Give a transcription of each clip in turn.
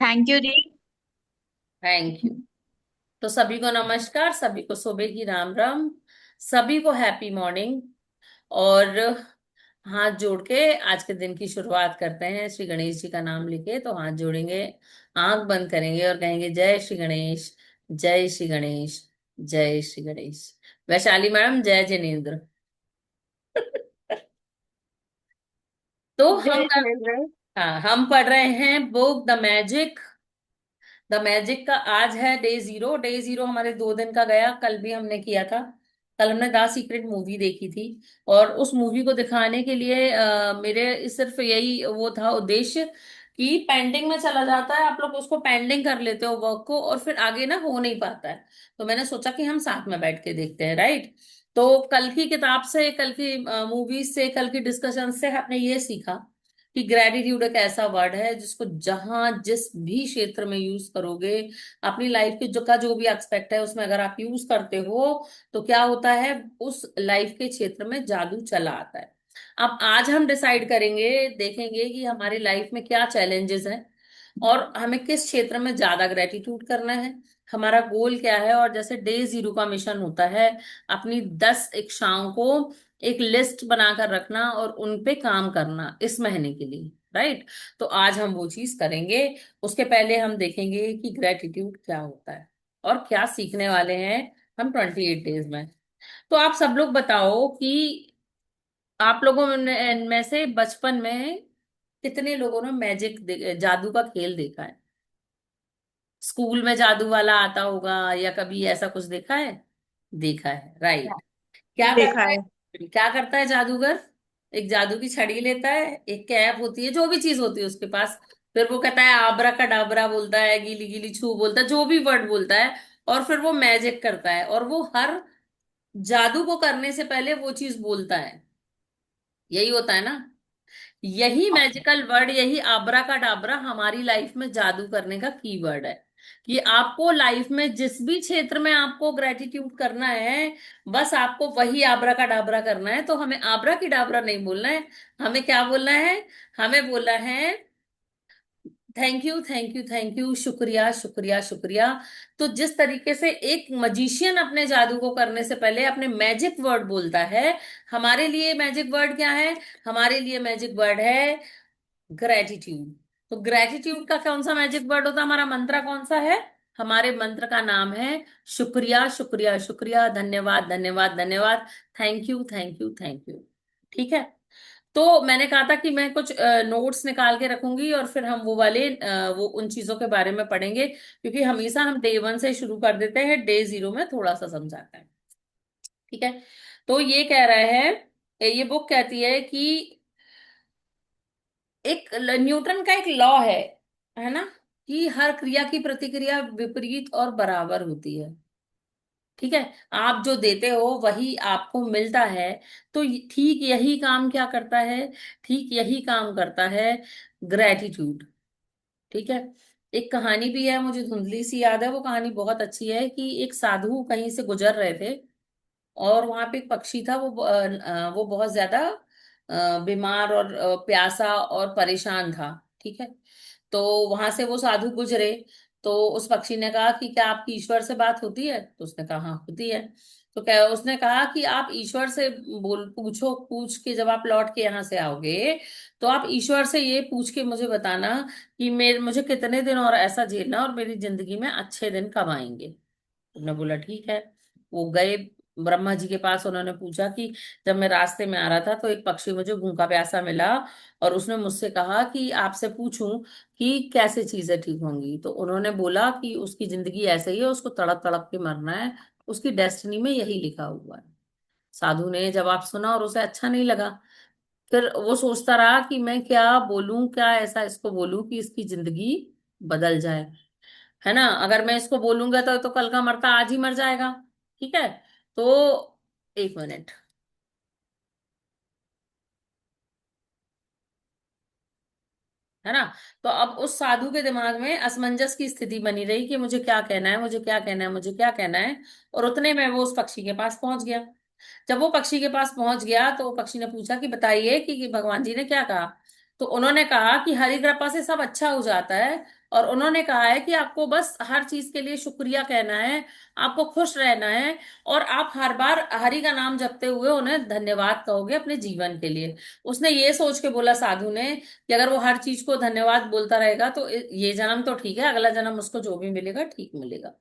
Thank you the. Thank you. तो सभी को नमस्कार, सभी को सुबह की राम राम, सभी को हैप्पी मॉर्निंग। और हाथ जोड़ के आज के दिन की शुरुआत करते हैं श्री गणेश जी का नाम लेके। तो हाथ जोड़ेंगे, आंख बंद करेंगे और कहेंगे जय श्री गणेश, जय श्री गणेश, जय श्री गणेश। वैशाली मैडम, जय जिनेन्द्र। तो जय जिनेन्द्र। हम पढ़ रहे हैं book the magic. The magic का आज है डे जीरो। डे जीरो हमारे 2 दिन का गया, कल भी हमने किया था। कल हमने द सीक्रेट मूवी देखी थी। और उस मूवी को दिखाने के लिए मेरे सिर्फ यही वो था उद्देश्य कि पेंडिंग में चला जाता है, आप लोग उसको पेंडिंग कर लेते हो वर्क को, और फिर आगे ना हो नहीं पाता है। तो मैंने सोचा कि हम साथ में बैठ के देखते हैं, राइट। तो कल की किताब से, कल की मूवीज से, कल की डिस्कशन से हमने ये सीखा कि ग्रेटिट्यूड एक ऐसा वर्ड है जिसको जहां जिस भी क्षेत्र में यूज करोगे, अपनी लाइफ के जो भी एक्सपेक्ट है उसमें अगर आप यूज करते हो, तो क्या होता है, उस लाइफ के क्षेत्र में जादू चला आता है। अब आज हम डिसाइड करेंगे, देखेंगे कि हमारी लाइफ में क्या चैलेंजेस हैं और हमें किस क्षेत्र में ज्यादा ग्रेटिट्यूड करना है, हमारा गोल क्या है। और जैसे डे जीरो का मिशन होता है, अपनी 10 इच्छाओं को एक लिस्ट बनाकर रखना और उन पे काम करना इस महीने के लिए, राइट। तो आज हम वो चीज करेंगे। उसके पहले हम देखेंगे कि ग्रेटिट्यूड क्या होता है और क्या सीखने वाले हैं हम 28 डेज में। तो आप सब लोग बताओ कि आप लोगों में से बचपन में कितने लोगों ने जादू का खेल देखा है। स्कूल में जादू वाला आता होगा या कभी ऐसा कुछ देखा है। देखा है, राइट। क्या देखा करता है। है, क्या करता है जादूगर। एक जादू की छड़ी लेता है, एक कैप होती है, जो भी चीज होती है उसके पास। फिर वो कहता है आबरा का डाबरा बोलता है, गीली गीली छू बोलता है, जो भी वर्ड बोलता है। और फिर वो मैजिक करता है, और वो हर जादू को करने से पहले वो चीज बोलता है। यही होता है ना। यही मैजिकल वर्ड, यही आबरा का डाबरा हमारी लाइफ में जादू करने का कीवर्ड है। कि आपको लाइफ में जिस भी क्षेत्र में आपको ग्रेटिट्यूड करना है, बस आपको वही आबरा का डाबरा करना है। तो हमें आबरा की डाबरा नहीं बोलना है, हमें क्या बोलना है, हमें बोलना है thank you, thank you, thank you, शुक्रिया, शुक्रिया, शुक्रिया। तो जिस तरीके से एक मजिशियन अपने जादू को करने से पहले अपने मैजिक वर्ड बोलता है, हमारे लिए मैजिक वर्ड क्या है, हमारे लिए मैजिक वर्ड है ग्रेटिट्यूड। तो ग्रेटिट्यूड का कौन सा मैजिक वर्ड होता है, हमारा मंत्र कौन सा है। हमारे मंत्र का नाम है शुक्रिया, शुक्रिया, शुक्रिया, धन्यवाद, धन्यवाद, धन्यवाद, thank you, thank you, thank you. ठीक है। तो मैंने कहा था कि मैं कुछ नोट्स निकाल के रखूंगी और फिर हम वो वाले वो उन चीजों के बारे में पढ़ेंगे, क्योंकि हमेशा हम डे वन से शुरू कर देते हैं, डे जीरो में थोड़ा सा समझाते हैं। ठीक है। तो ये कह रहा है, ये बुक कहती है कि एक न्यूटन का एक लॉ है ना, कि हर क्रिया की प्रतिक्रिया विपरीत और बराबर होती है। ठीक है। आप जो देते हो वही आपको मिलता है। तो ठीक यही काम क्या करता है, ठीक यही काम करता है ग्रेटिट्यूड। ठीक है। एक कहानी भी है, मुझे धुंधली सी याद है, वो कहानी बहुत अच्छी है कि एक साधु कहीं से गुजर रहे थे, और वहां पे एक पक्षी था, वो बहुत ज्यादा बीमार और प्यासा और परेशान था। ठीक है। तो वहां से वो साधु गुजरे। तो उस पक्षी ने कहा कि क्या आपकी ईश्वर से बात होती है, तो उसने कहा हाँ होती है। तो क्या उसने कहा कि आप ईश्वर से बोल पूछो, पूछ के जब आप लौट के यहाँ से आओगे, तो आप ईश्वर से ये पूछ के मुझे बताना कि मुझे कितने दिन और ऐसा झेलना और मेरी जिंदगी में अच्छे दिन कब आएंगे। उन्होंने बोला ठीक है। वो गए ब्रह्मा जी के पास, उन्होंने पूछा कि जब मैं रास्ते में आ रहा था तो एक पक्षी मुझे भूखा प्यासा मिला, और उसने मुझसे कहा कि आपसे पूछूं कि कैसे चीजें ठीक होंगी। तो उन्होंने बोला कि उसकी जिंदगी ऐसे ही है, उसको तड़प तड़प के मरना है, उसकी डेस्टिनी में यही लिखा हुआ है। साधु ने जवाब सुना और उसे अच्छा नहीं लगा। फिर वो सोचता रहा कि मैं क्या बोलूं, क्या ऐसा इसको बोलूं कि इसकी जिंदगी बदल जाए, है ना। अगर मैं इसको बोलूंगा तो कल का मरता आज ही मर जाएगा। ठीक है। तो एक मिनट, है ना। तो अब उस साधु के दिमाग में असमंजस की स्थिति बनी रही कि मुझे क्या कहना है, मुझे क्या कहना है, मुझे क्या कहना है। और उतने में वो उस पक्षी के पास पहुंच गया। जब वो पक्षी के पास पहुंच गया तो वो पक्षी ने पूछा कि बताइए कि भगवान जी ने क्या कहा। तो उन्होंने कहा कि हरि कृपा से सब अच्छा हो जाता है, और उन्होंने कहा है कि आपको बस हर चीज के लिए शुक्रिया कहना है, आपको खुश रहना है, और आप हर बार हरि का नाम जपते हुए उन्हें धन्यवाद कहोगे अपने जीवन के लिए। उसने ये सोच के बोला साधु ने कि अगर वो हर चीज को धन्यवाद बोलता रहेगा तो ये जन्म तो ठीक है, अगला जन्म उसको जो भी मिलेगा ठीक मिलेगा।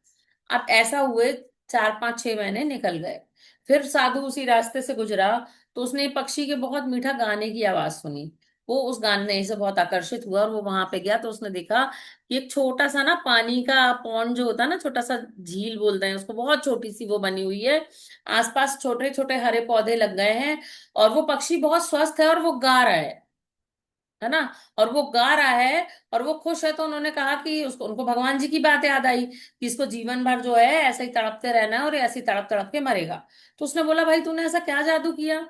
अब ऐसा हुए 4 5 6 महीने निकल गए। फिर साधु उसी रास्ते से गुजरा, तो उसने एक पक्षी के बहुत मीठा गाने की आवाज सुनी। वो उस गाने से बहुत आकर्षित हुआ और वो वहां पे गया, तो उसने देखा कि एक छोटा सा ना पानी का पॉन्ड जो होता है ना, छोटा सा झील बोलते हैं उसको, बहुत छोटी सी वो बनी हुई है। आसपास छोटे छोटे हरे पौधे लग गए हैं, और वो पक्षी बहुत स्वस्थ है और वो गा रहा है ना। और वो गा रहा है और वो खुश है, तो उन्होंने कहा कि उसको, उनको भगवान जी की बात याद आई कि इसको जीवन भर जो है ऐसे ही तड़पते रहना है और ऐसे ही तड़प तड़प के मरेगा। तो उसने बोला भाई तूने ऐसा क्या जादू किया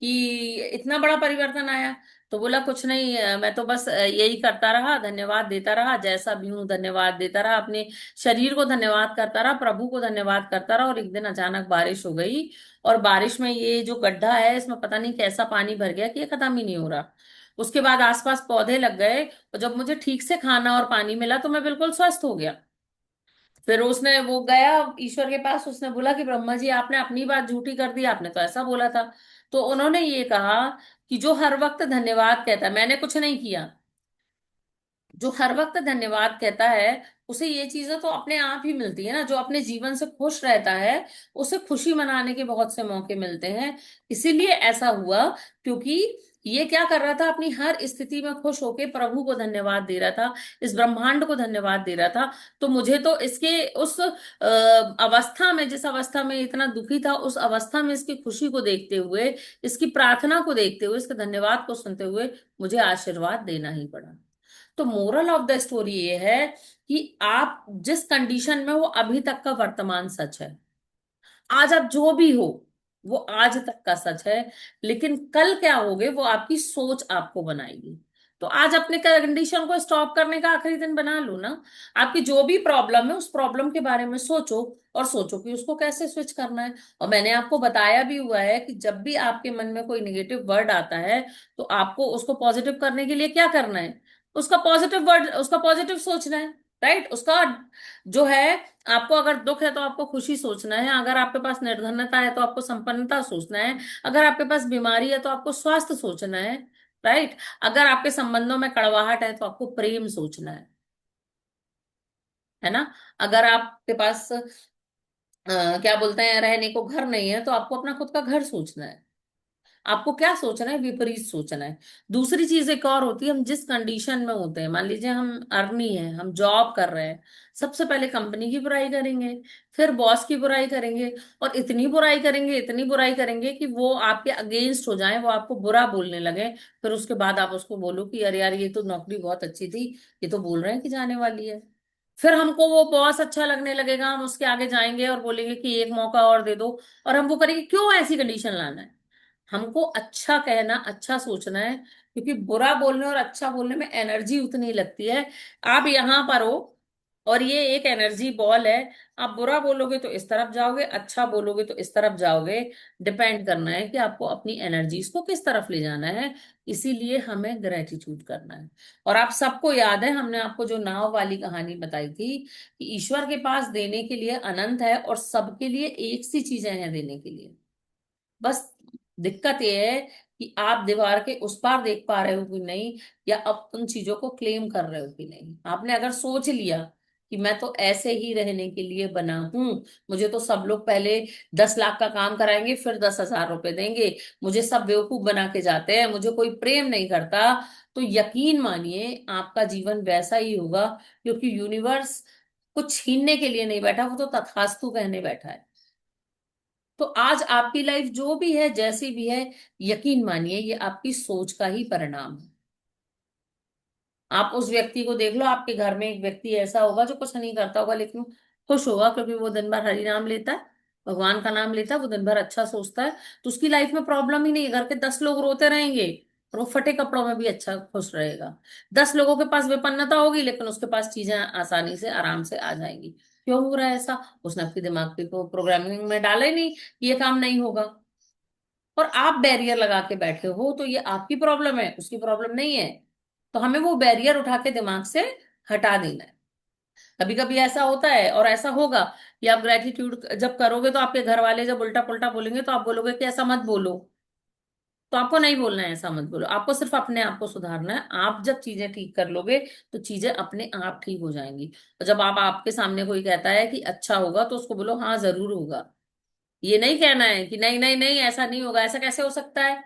कि इतना बड़ा परिवर्तन आया? तो बोला कुछ नहीं, मैं तो बस यही करता रहा, धन्यवाद देता रहा, जैसा भी हूं धन्यवाद देता रहा, अपने शरीर को धन्यवाद करता रहा, प्रभु को धन्यवाद करता रहा। और एक दिन अचानक बारिश हो गई, और बारिश में ये जो गड्ढा है इसमें पता नहीं कैसा पानी भर गया कि ये खत्म ही नहीं हो रहा। उसके बाद आसपास पौधे लग गए, और जब मुझे ठीक से खाना और पानी मिला तो मैं बिल्कुल स्वस्थ हो गया। फिर उसने वो गया ईश्वर के पास, उसने बोला कि ब्रह्मा जी आपने अपनी बात झूठी कर दी, आपने तो ऐसा बोला था। तो उन्होंने ये कहा कि जो हर वक्त धन्यवाद कहता है, मैंने कुछ नहीं किया, जो हर वक्त धन्यवाद कहता है उसे ये चीजें तो अपने आप ही मिलती है ना। जो अपने जीवन से खुश रहता है उसे खुशी मनाने के बहुत से मौके मिलते हैं। इसीलिए ऐसा हुआ, क्योंकि ये क्या कर रहा था, अपनी हर स्थिति में खुश होके प्रभु को धन्यवाद दे रहा था, इस ब्रह्मांड को धन्यवाद दे रहा था। तो मुझे तो इसके उस अवस्था में, जिस अवस्था में इतना दुखी था, उस अवस्था में इसकी खुशी को देखते हुए, इसकी प्रार्थना को देखते हुए, इसके धन्यवाद को सुनते हुए मुझे आशीर्वाद देना ही पड़ा। तो मोरल ऑफ द स्टोरी ये है कि आप जिस कंडीशन में हो अभी तक का वर्तमान सच है। आज आप जो भी हो वो आज तक का सच है, लेकिन कल क्या होगे वो आपकी सोच आपको बनाएगी। तो आज अपने कंडीशन को स्टॉप करने का आखिरी दिन बना लो ना। आपकी जो भी प्रॉब्लम है उस प्रॉब्लम के बारे में सोचो, और सोचो कि उसको कैसे स्विच करना है। और मैंने आपको बताया भी हुआ है कि जब भी आपके मन में कोई नेगेटिव वर्ड आता है तो आपको उसको पॉजिटिव करने के लिए क्या करना है, उसका पॉजिटिव वर्ड, उसका पॉजिटिव सोचना है। राइट, उसका जो है, आपको अगर दुख है तो आपको खुशी सोचना है, अगर आपके पास निर्धनता है तो आपको संपन्नता सोचना है, अगर आपके पास बीमारी है तो आपको स्वास्थ्य सोचना है। राइट, अगर आपके संबंधों में कड़वाहट है तो आपको प्रेम सोचना है ना। अगर आपके पास क्या बोलते हैं, रहने को घर नहीं है तो आपको अपना खुद का घर सोचना है। आपको क्या सोचना है, विपरीत सोचना है। दूसरी चीज एक और होती है, हम जिस कंडीशन में होते हैं, मान लीजिए हम अर्नी है, हम जॉब कर रहे हैं, सबसे पहले कंपनी की बुराई करेंगे, फिर बॉस की बुराई करेंगे, और इतनी बुराई करेंगे, इतनी बुराई करेंगे कि वो आपके अगेंस्ट हो जाए, वो आपको बुरा बोलने लगे। फिर उसके बाद आप उसको बोलो कि अरे यार ये तो नौकरी बहुत अच्छी थी, ये तो बोल रहे हैं कि जाने वाली है। फिर हमको वो बॉस अच्छा लगने लगेगा, हम उसके आगे जाएंगे और बोलेंगे कि एक मौका और दे दो, और हम वो करेंगे। क्यों ऐसी कंडीशन लाना है? हमको अच्छा कहना, अच्छा सोचना है, क्योंकि बुरा बोलने और अच्छा बोलने में एनर्जी उतनी लगती है। आप यहां पर हो और ये एक एनर्जी बॉल है, आप बुरा बोलोगे तो इस तरफ जाओगे, अच्छा बोलोगे तो इस तरफ जाओगे। डिपेंड करना है कि आपको अपनी एनर्जीज को किस तरफ ले जाना है। इसीलिए हमें ग्रेटिट्यूड करना है। और आप सबको याद है, हमने आपको जो नाव वाली कहानी बताई थी कि ईश्वर के पास देने के लिए अनंत है और सबके लिए एक सी चीजें हैं देने के लिए। बस दिक्कत ये है कि आप दीवार के उस पार देख पा रहे हो कि नहीं, या अब उन चीजों को क्लेम कर रहे हो कि नहीं। आपने अगर सोच लिया कि मैं तो ऐसे ही रहने के लिए बना हूं, मुझे तो सब लोग पहले 10 लाख का काम कराएंगे फिर 10,000 रुपए देंगे, मुझे सब बेवकूफ बना के जाते हैं, मुझे कोई प्रेम नहीं करता, तो यकीन मानिए आपका जीवन वैसा ही होगा। क्योंकि यूनिवर्स कुछ छीनने के लिए नहीं बैठा, वो तो तथास्तु कहने बैठा है। तो आज आपकी लाइफ जो भी है, जैसी भी है, यकीन मानिए ये आपकी सोच का ही परिणाम है। आप उस व्यक्ति को देख लो, आपके घर में एक व्यक्ति ऐसा होगा जो कुछ नहीं करता होगा लेकिन खुश होगा, क्योंकि वो दिन भर हरि नाम लेता है, भगवान का नाम लेता है, वो दिन भर अच्छा सोचता है। तो उसकी लाइफ में प्रॉब्लम ही नहीं है। घर के 10 लोग रोते रहेंगे और वो फटे कपड़ों में भी अच्छा खुश रहेगा। 10 लोगों के पास विपन्नता होगी लेकिन उसके पास चीजें आसानी से आराम से आ जाएंगी। क्यों हो रहा है ऐसा? उसने आपके दिमाग पे को प्रोग्रामिंग में डाला ही नहीं कि ये काम नहीं होगा। और आप बैरियर लगा के बैठे हो, तो ये आपकी प्रॉब्लम है, उसकी प्रॉब्लम नहीं है। तो हमें वो बैरियर उठा के दिमाग से हटा देना है। कभी कभी ऐसा होता है और ऐसा होगा कि आप ग्रेटिट्यूड जब करोगे तो आपके घर वाले जब उल्टा पुल्टा बोलेंगे तो आप बोलोगे कि ऐसा मत बोलो। तो आपको नहीं बोलना है ऐसा मत बोलो, आपको सिर्फ अपने आप को सुधारना है। आप जब चीजें ठीक कर लोगे तो चीजें अपने आप ठीक हो जाएंगी। और जब आप आपके सामने कोई कहता है कि अच्छा होगा तो उसको बोलो हाँ जरूर होगा। ये नहीं कहना है कि नहीं नहीं नहीं ऐसा नहीं होगा, ऐसा कैसे हो सकता है,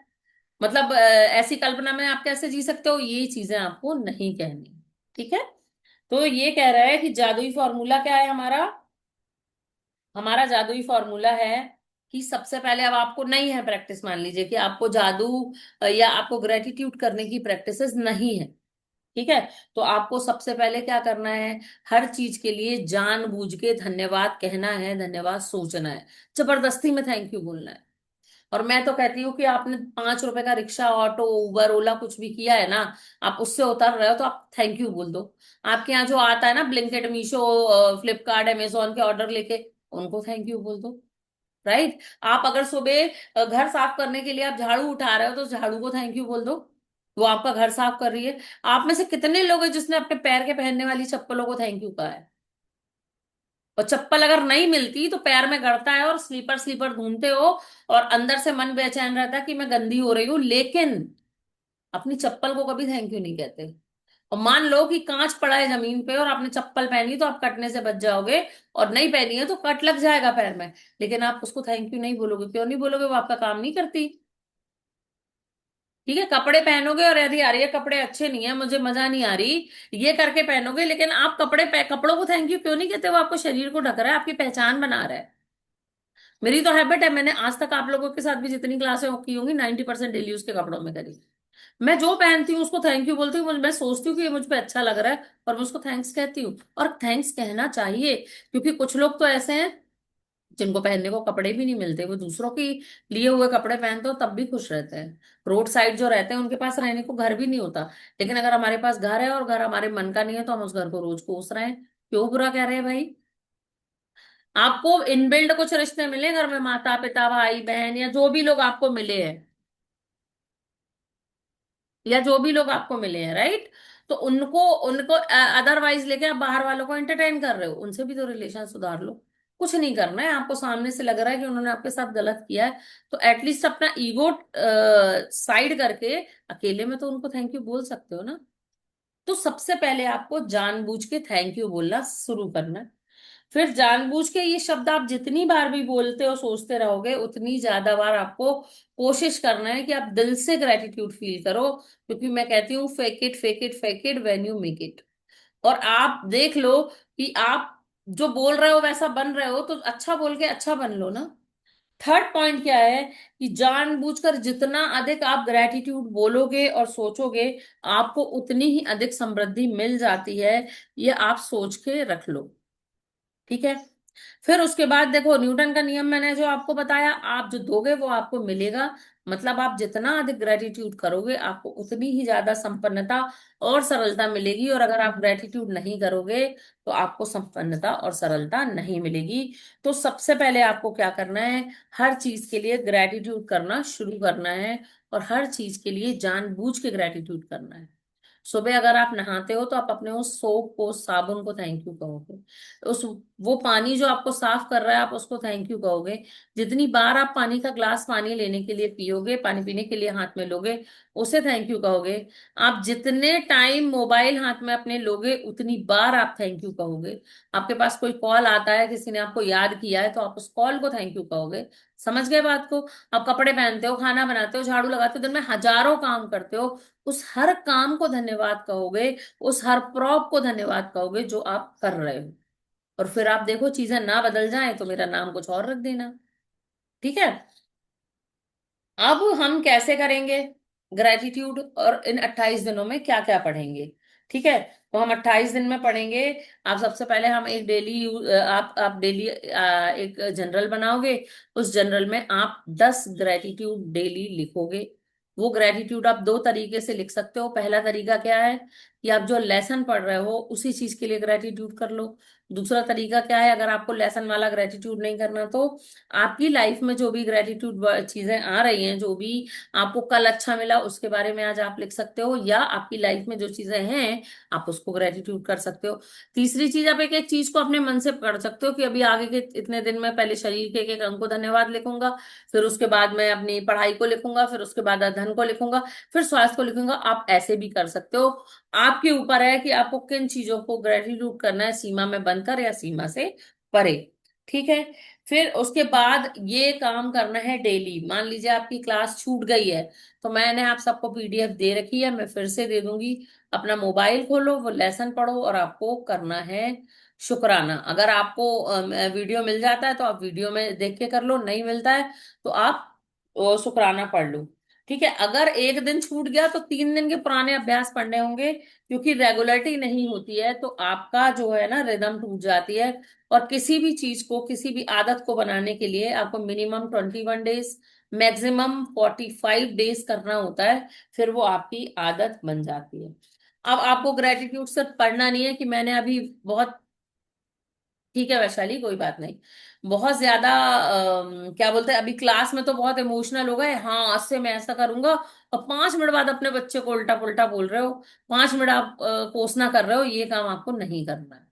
मतलब ऐसी कल्पना में आप कैसे जी सकते हो, ये चीजें आपको नहीं कहनी। ठीक है। तो ये कह रहा है कि जादुई फॉर्मूला क्या है हमारा। हमारा जादुई फॉर्मूला है कि सबसे पहले, अब आपको नहीं है प्रैक्टिस, मान लीजिए कि आपको जादू या आपको ग्रेटिट्यूड करने की प्रैक्टिसेस नहीं है। ठीक है। तो आपको सबसे पहले क्या करना है, हर चीज के लिए जानबूझ के धन्यवाद कहना है, धन्यवाद सोचना है, जबरदस्ती में थैंक यू बोलना है। और मैं तो कहती हूँ कि आपने 5 रुपए का रिक्शा, ऑटो, उबर, ओला कुछ भी किया है ना, आप उससे उतर रहे हो तो आप थैंक यू बोल दो। आपके यहाँ जो आता है ना ब्लिंकिट, मीशो, फ्लिपकार्ट, अमेजोन के ऑर्डर लेके, उनको थैंक यू बोल दो। राइट। आप अगर सुबह घर साफ करने के लिए आप झाड़ू उठा रहे हो तो झाड़ू को थैंक यू बोल दो, वो आपका घर साफ कर रही है। आप में से कितने लोग हैं जिसने अपने पैर के पहनने वाली चप्पलों को थैंक यू कहा है। और चप्पल अगर नहीं मिलती तो पैर में गड़ता है और स्लीपर स्लीपर ढूंढते हो, और अंदर से मन बेचैन रहता है कि मैं गंदी हो रही हूँ, लेकिन अपनी चप्पल को कभी थैंक यू नहीं कहते। और मान लो कि कांच पड़ा है जमीन पे और आपने चप्पल पहनी तो आप कटने से बच जाओगे, और नहीं पहनी है तो कट लग जाएगा पैर में, लेकिन आप उसको थैंक यू नहीं बोलोगे। क्यों नहीं बोलोगे, वो आपका काम नहीं करती। ठीक है। कपड़े पहनोगे और यदि यार ये कपड़े अच्छे नहीं है, मुझे मजा नहीं आ रही, ये करके पहनोगे, लेकिन आप कपड़ों को थैंक यू क्यों नहीं कहते, वो आपको शरीर को ढक रहा है, आपकी पहचान बना रहा है। मेरी तो हैबिट है, मैंने आज तक आप लोगों के साथ भी जितनी क्लासें की होंगी 90% डेली उसके कपड़ों में करी। मैं जो पहनती हूँ उसको थैंक यू बोलती हूँ, मैं सोचती हूँ कि ये मुझ पे अच्छा लग रहा है और मैं उसको थैंक्स कहती हूँ। और थैंक्स कहना चाहिए, क्योंकि कुछ लोग तो ऐसे हैं जिनको पहनने को कपड़े भी नहीं मिलते, वो दूसरों की लिए हुए कपड़े पहनते हो तब भी खुश रहते हैं। रोड साइड जो रहते हैं उनके पास रहने को घर भी नहीं होता, लेकिन अगर हमारे पास घर है और घर हमारे मन का नहीं है तो हम उस घर को रोज कोस रहे हैं। क्यों बुरा कह रहे हैं भाई। आपको इनबिल्ड कुछ रिश्ते मिले घर में, माता पिता भाई बहन या जो भी लोग आपको मिले हैं, या जो भी लोग आपको मिले हैं, राइट। तो उनको उनको अदरवाइज लेके आप बाहर वालों को एंटरटेन कर रहे हो, उनसे भी तो रिलेशन सुधार लो। कुछ नहीं करना है आपको, सामने से लग रहा है कि उन्होंने आपके साथ गलत किया है तो एटलीस्ट अपना ईगो साइड करके अकेले में तो उनको थैंक यू बोल सकते हो ना। तो सबसे पहले आपको जानबूझ के थैंक यू बोलना शुरू करना है। फिर जानबूझ के ये शब्द आप जितनी बार भी बोलते हो सोचते रहोगे, उतनी ज्यादा बार आपको कोशिश करना है कि आप दिल से ग्रेटिट्यूड फील करो, क्योंकि मैं कहती हूँ fake it fake it when you make it. और आप देख लो कि आप जो बोल रहे हो वैसा बन रहे हो, तो अच्छा बोल के अच्छा बन लो ना। थर्ड पॉइंट क्या है कि जानबूझकर जितना अधिक आप ग्रेटिट्यूड बोलोगे और सोचोगे, आपको उतनी ही अधिक समृद्धि मिल जाती है। ये आप सोच के रख लो। ठीक है। फिर उसके बाद देखो, न्यूटन का नियम मैंने जो आपको बताया, आप जो दोगे वो आपको मिलेगा। मतलब आप जितना अधिक ग्रेटिट्यूड करोगे आपको उतनी ही ज्यादा संपन्नता और सरलता मिलेगी, और अगर आप ग्रेटिट्यूड नहीं करोगे तो आपको संपन्नता और सरलता नहीं मिलेगी। तो सबसे पहले आपको क्या करना है, हर चीज के लिए ग्रेटिट्यूड करना शुरू करना है, और हर चीज के लिए जानबूझ के ग्रेटिट्यूड करना है। सुबह अगर आप नहाते हो तो आप अपने उस सोप को, साबुन को थैंक यू कहोगे। उस वो पानी जो आपको साफ कर रहा है आप उसको थैंक यू कहोगे। जितनी बार आप पानी का ग्लास पानी लेने के लिए पियोगे, पानी पीने के लिए हाथ में लोगे, उसे थैंक यू कहोगे। आप जितने टाइम मोबाइल हाथ में अपने लोगे उतनी बार आप थैंक यू कहोगे। आपके पास कोई कॉल आता है, किसी ने आपको याद किया है, तो आप उस कॉल को थैंक यू कहोगे। समझ गए बात को। आप कपड़े पहनते हो, खाना बनाते हो, झाड़ू लगाते हो, दिन में हजारों काम करते हो, उस हर काम को धन्यवाद कहोगे, उस हर प्रॉप को धन्यवाद कहोगे जो आप कर रहे हो। और फिर आप देखो चीजें ना बदल जाए तो मेरा नाम कुछ और रख देना। ठीक है। अब हम कैसे करेंगे ग्रेटिट्यूड, और इन 28 दिनों में क्या क्या पढ़ेंगे। ठीक है। तो हम 28 दिन में पढ़ेंगे। आप सबसे पहले हम एक डेली, आप डेली एक जनरल बनाओगे। उस जनरल में आप 10 ग्रेटिट्यूड डेली लिखोगे। वो ग्रेटिट्यूड आप दो तरीके से लिख सकते हो। पहला तरीका क्या है, कि आप जो लेसन पढ़ रहे हो उसी चीज के लिए ग्रेटिट्यूड कर लो। दूसरा तरीका क्या है, अगर आपको लेसन वाला ग्रेटिट्यूड नहीं करना तो आपकी लाइफ में जो भी ग्रेटिट्यूड चीजें आ रही हैं, जो भी आपको कल अच्छा मिला उसके बारे में आज आप लिख सकते हो, या आपकी लाइफ में जो चीजें हैं आप उसको ग्रेटिट्यूड कर सकते हो। तीसरी चीज, आप एक एक चीज को अपने मन से पढ़ सकते हो कि अभी आगे के इतने दिन में पहले शरीर के एक एक अंग को धन्यवाद लिखूंगा, फिर उसके बाद मैं अपनी पढ़ाई को लिखूंगा, फिर उसके बाद धन को लिखूंगा, फिर स्वास्थ्य को लिखूंगा। आप ऐसे भी कर सकते हो। आपके ऊपर है कि आपको किन चीजों को ग्रेटिट्यूड करना है, सीमा में बनकर या सीमा से परे। ठीक है। फिर उसके बाद ये काम करना है डेली। मान लीजिए आपकी क्लास छूट गई है, तो मैंने आप सबको पीडीएफ दे रखी है, मैं फिर से दे दूंगी। अपना मोबाइल खोलो, वो लेसन पढ़ो, और आपको करना है शुक्राना। अगर आपको वीडियो मिल जाता है तो आप वीडियो में देख के कर लो, नहीं मिलता है तो आप शुक्राना पढ़ लो। ठीक है। अगर एक दिन छूट गया तो 3 दिन के पुराने अभ्यास पढ़ने होंगे, क्योंकि रेगुलरिटी नहीं होती है तो आपका जो है ना रिदम टूट जाती है। और किसी भी चीज को, किसी भी आदत को बनाने के लिए आपको मिनिमम 21 डेज, मैक्सिमम 45 डेज करना होता है, फिर वो आपकी आदत बन जाती है। अब आपको ग्रेटिट्यूड सिर्फ पढ़ना नहीं है कि मैंने अभी बहुत, ठीक है वैशाली कोई बात नहीं, बहुत ज्यादा क्या बोलते हैं, अभी क्लास में तो बहुत इमोशनल हो गए, हाँ आज से मैं ऐसा करूंगा, और 5 मिनट बाद अपने बच्चे को उल्टा पुल्टा बोल रहे हो, 5 मिनट आप कोसना कर रहे हो, ये काम आपको नहीं करना है।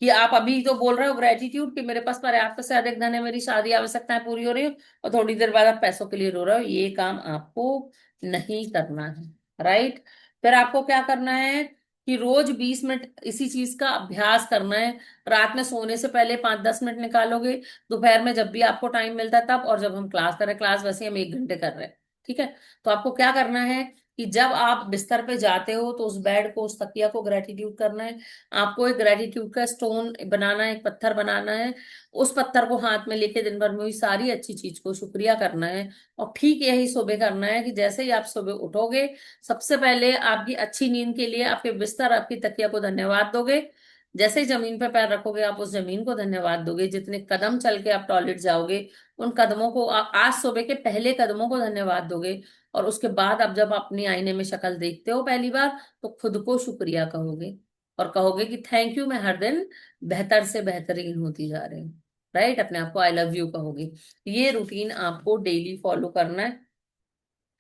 कि आप अभी तो बोल रहे हो ग्रेटिट्यूड कि मेरे पास पर्याप्त से अधिक धन है, मेरी शादी आवश्यकताएं पूरी हो रही हो, और थोड़ी देर बाद आप पैसों के लिए रो रहे हो, ये काम आपको नहीं करना है। राइट। फिर आपको क्या करना है कि रोज 20 मिनट इसी चीज का अभ्यास करना है। रात में सोने से पहले 5-10 मिनट निकालोगे, दोपहर में जब भी आपको टाइम मिलता है तब, और जब हम क्लास कर रहे हैं, क्लास वैसे हम 1 घंटे कर रहे हैं। ठीक है। तो आपको क्या करना है कि जब आप बिस्तर पे जाते हो तो उस बेड को, उस तकिया को ग्रेटिट्यूड करना है। आपको एक ग्रेटिट्यूड का स्टोन बनाना है, एक पत्थर बनाना है। उस पत्थर को हाथ में लेके दिन भर में हुई सारी अच्छी चीज को शुक्रिया करना है। और ठीक यही सुबह करना है कि जैसे ही आप सुबह उठोगे, सबसे पहले आपकी अच्छी नींद के लिए आपके बिस्तर, आपकी तकिया को धन्यवाद दोगे। जैसे ही जमीन पर पैर रखोगे, आप उस जमीन को धन्यवाद दोगे। जितने कदम चल के आप टॉयलेट जाओगे, उन कदमों को आज सुबह के पहले कदमों को धन्यवाद दोगे। और उसके बाद अब जब अपनी आईने में शक्ल देखते हो पहली बार, तो खुद को शुक्रिया कहोगे, और कहोगे कि थैंक यू, मैं हर दिन बेहतर से बेहतरीन होती जा रही हूँ। राइट। अपने आप को आई लव यू कहोगे। ये रूटीन आपको डेली फॉलो करना है।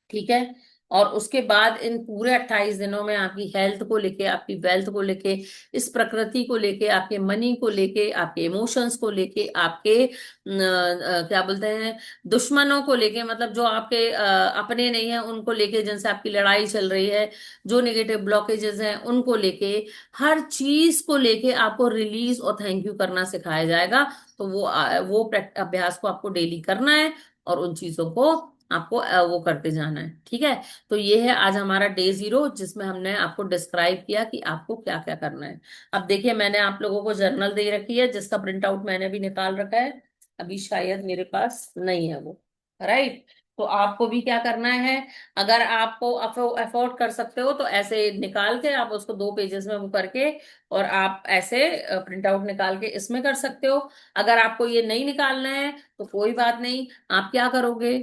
ठीक है। और उसके बाद इन पूरे 28 दिनों में आपकी हेल्थ को लेके, आपकी वेल्थ को लेके, इस प्रकृति को लेके, आपके मनी को लेके, आपके इमोशंस को लेके, आपके क्या बोलते हैं, दुश्मनों को लेके, मतलब जो आपके अपने नहीं है उनको लेके, जिनसे आपकी लड़ाई चल रही है, जो नेगेटिव ब्लॉकेजेस हैं उनको लेके, हर चीज को लेके आपको रिलीज और थैंक यू करना सिखाया जाएगा। तो वो अभ्यास को आपको डेली करना है, और उन चीजों को आपको वो करते जाना है। ठीक है। तो ये है आज हमारा डे 0, जिसमें हमने आपको डिस्क्राइब किया कि आपको क्या क्या करना है। अब देखिए, मैंने आप लोगों को जर्नल दे रखी है, जिसका प्रिंट आउट मैंने भी निकाल रखा है, अभी शायद मेरे पास नहीं है वो। राइट। तो आपको भी क्या करना है, अगर आपको अफोर्ड कर सकते हो तो ऐसे निकाल के आप उसको 2 पेजेस में वो करके, और आप ऐसे प्रिंट आउट निकाल के इसमें कर सकते हो। अगर आपको ये नहीं निकालना है तो कोई बात नहीं, आप क्या करोगे,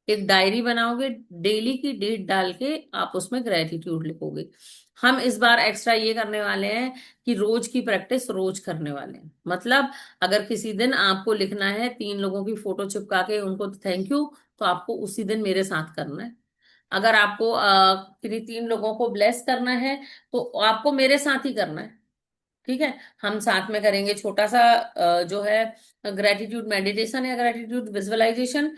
एक डायरी बनाओगे, डेली की डेट डाल के आप उसमें ग्रेटिट्यूड लिखोगे। हम इस बार एक्स्ट्रा ये करने वाले हैं कि रोज की प्रैक्टिस रोज करने वाले हैं। मतलब अगर किसी दिन आपको लिखना है 3 लोगों की फोटो चिपका के उनको थैंक यू, तो आपको उसी दिन मेरे साथ करना है। अगर आपको किन्हीं 3 लोगों को ब्लेस करना है, तो आपको मेरे साथ ही करना है। ठीक है। हम साथ में करेंगे छोटा सा जो है ग्रेटिट्यूड मेडिटेशन या ग्रेटिट्यूड विजुअलाइजेशन।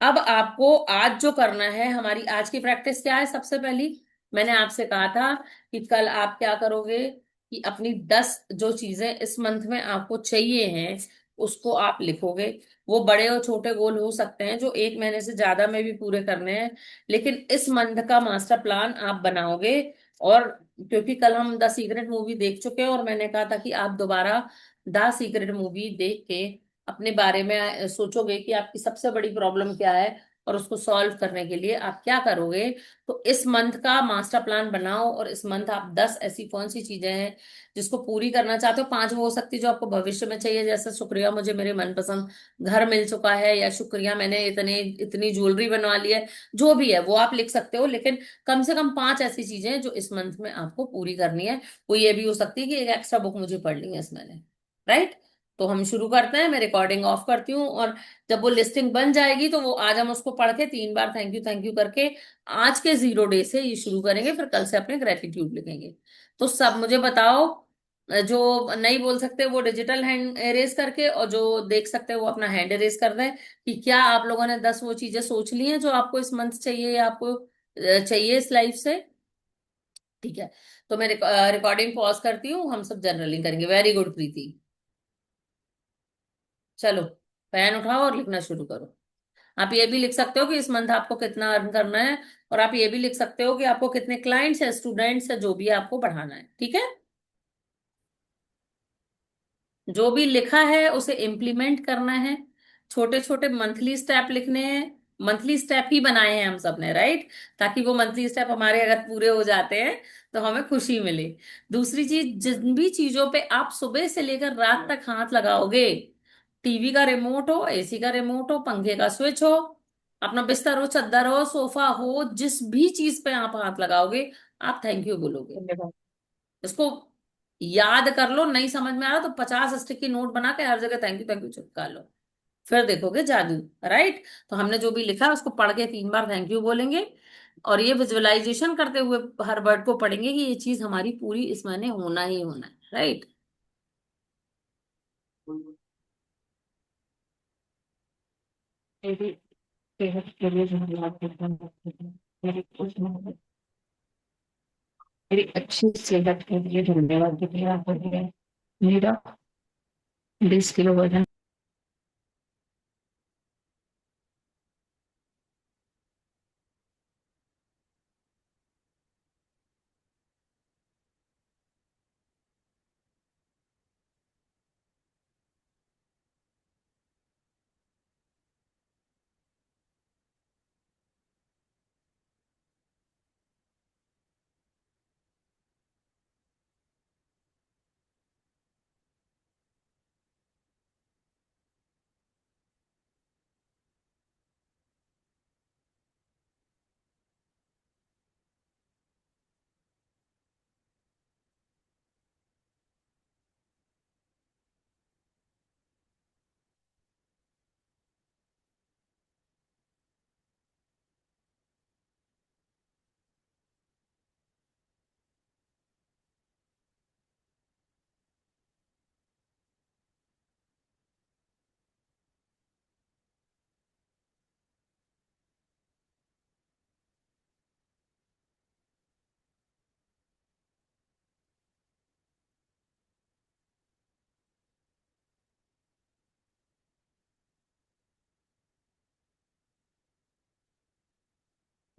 अब आपको आज जो करना है, हमारी आज की प्रैक्टिस क्या है, सबसे पहली मैंने आपसे कहा था कि कल आप क्या करोगे कि अपनी 10 जो चीजें इस मंथ में आपको चाहिए हैं उसको आप लिखोगे। वो बड़े और छोटे गोल हो सकते हैं जो 1 महीने से ज्यादा में भी पूरे करने हैं, लेकिन इस मंथ का मास्टर प्लान आप बनाओगे। और क्योंकि कल हम द सीक्रेट मूवी देख चुके हैं, और मैंने कहा था कि आप दोबारा द सीक्रेट मूवी देख के अपने बारे में सोचोगे कि आपकी सबसे बड़ी प्रॉब्लम क्या है, और उसको सॉल्व करने के लिए आप क्या करोगे, तो इस मंथ का मास्टर प्लान बनाओ, और इस मंथ आप 10 ऐसी कौन सी चीजें हैं जिसको पूरी करना चाहते हो। 5 वो हो सकती है जो आपको भविष्य में चाहिए, जैसे शुक्रिया मुझे मेरे मनपसंद घर मिल चुका है, या शुक्रिया मैंने इतने इतनी ज्वेलरी बनवा ली है। जो भी है वो आप लिख सकते हो, लेकिन कम से कम 5 ऐसी चीजें हैं जो इस मंथ में आपको पूरी करनी है। वो ये भी हो सकती है कि एक एक्स्ट्रा बुक मुझे पढ़नी है इस महीने। राइट। तो हम शुरू करते हैं, मैं रिकॉर्डिंग ऑफ करती हूँ, और जब वो लिस्टिंग बन जाएगी तो वो आज हम उसको पढ़ के 3 बार थैंक यू करके आज के 0 डे से ये शुरू करेंगे, फिर कल से अपने ग्रेटिट्यूड लिखेंगे। तो सब मुझे बताओ, जो नहीं बोल सकते वो डिजिटल हैंड एरेज करके, और जो देख सकते हैं वो अपना हैंड एरेज कर दें, कि क्या आप लोगों ने 10 वो चीजें सोच ली हैं जो आपको इस मंथ चाहिए, या आपको चाहिए इस लाइफ से। ठीक है। तो मैं रिकॉर्डिंग पॉज करती हूँ, हम सब जर्नलिंग करेंगे। वेरी गुड प्रीति। चलो, पेन उठाओ और लिखना शुरू करो। आप ये भी लिख सकते हो कि इस मंथ आपको कितना अर्न करना है, और आप ये भी लिख सकते हो कि आपको कितने क्लाइंट्स या स्टूडेंट्स है जो भी है आपको बढ़ाना है। ठीक है। जो भी लिखा है उसे इम्प्लीमेंट करना है। छोटे छोटे मंथली स्टेप लिखने हैं। मंथली स्टेप ही बनाए हैं हम सब ने, राइट, ताकि वो मंथली स्टेप हमारे अगर पूरे हो जाते हैं तो हमें खुशी मिले। दूसरी चीज, जिन भी चीजों पे आप सुबह से लेकर रात तक हाथ लगाओगे, टीवी का रिमोट हो, एसी का रिमोट हो, पंखे का स्विच हो, अपना बिस्तर हो, चादर हो, सोफा हो, जिस भी चीज पे आप हाथ लगाओगे, आप थैंक यू बोलोगे। धन्यवाद। इसको याद कर लो। नहीं समझ में आ रहा तो 50 स्टिकी नोट बना के हर जगह थैंक यू चिपका लो, फिर देखोगे जादू। राइट। तो हमने जो भी लिखा है उसको पढ़ के 3 बार थैंक यू बोलेंगे, और ये विजुअलाइजेशन करते हुए हर वर्ड को पढ़ेंगे कि ये चीज हमारी पूरी इस महीने होना ही होना है। राइट। मेरी सेहत के लिए धन्यवाद देता हूँ। मेरी मेरी अच्छी सेहत के लिए धन्यवाद देता हूँ। मेरा 20 किलो वजन।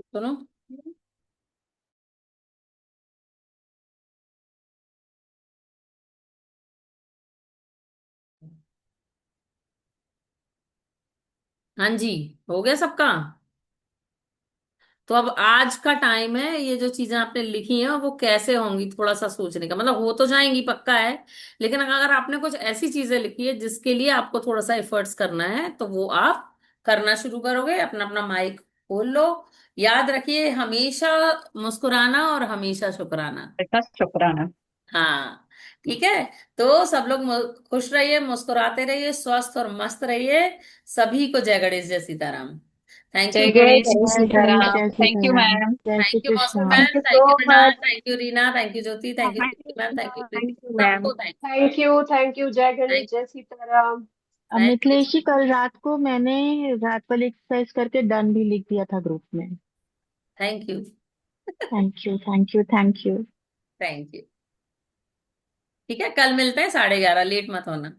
सुनो। हाँ जी, हो गया सबका। तो अब आज का टाइम है, ये जो चीजें आपने लिखी हैं वो कैसे होंगी थोड़ा सा सोचने का, मतलब हो तो जाएंगी पक्का है, लेकिन अगर आपने कुछ ऐसी चीजें लिखी है जिसके लिए आपको थोड़ा सा एफर्ट्स करना है, तो वो आप करना शुरू करोगे। अपना अपना माइक खोल लो। याद रखिए, हमेशा मुस्कुराना और हमेशा शुक्राना। बेटा शुक्राना। हाँ। ठीक है। तो सब लोग खुश रहिए, मुस्कुराते रहिए, स्वस्थ और मस्त रहिए। सभी को जय गणेश, जय सीताराम। Thank you. जय जय गणेश जय गणेश जय सीताराम। जय थैंक यू सीताराम। मैम। जय Shri thank you Mausam Krishna. Ma'am, thank you thank so you Mrinal, much. Thank you Reena, thank you Jyoti, thank you thank ma'am, thank you Preeti, you ma'am. सबको थैंक थैंक यू जय गणेश थैंक जय सीताराम। Thank you. मिथिलेश जी, कल रात को मैंने रात वाली एक्सरसाइज करके डन भी लिख दिया था ग्रुप में। Thank you. Thank you thank you thank you. Thank you. ठीक है, कल मिलते हैं 11:30, लेट मत होना।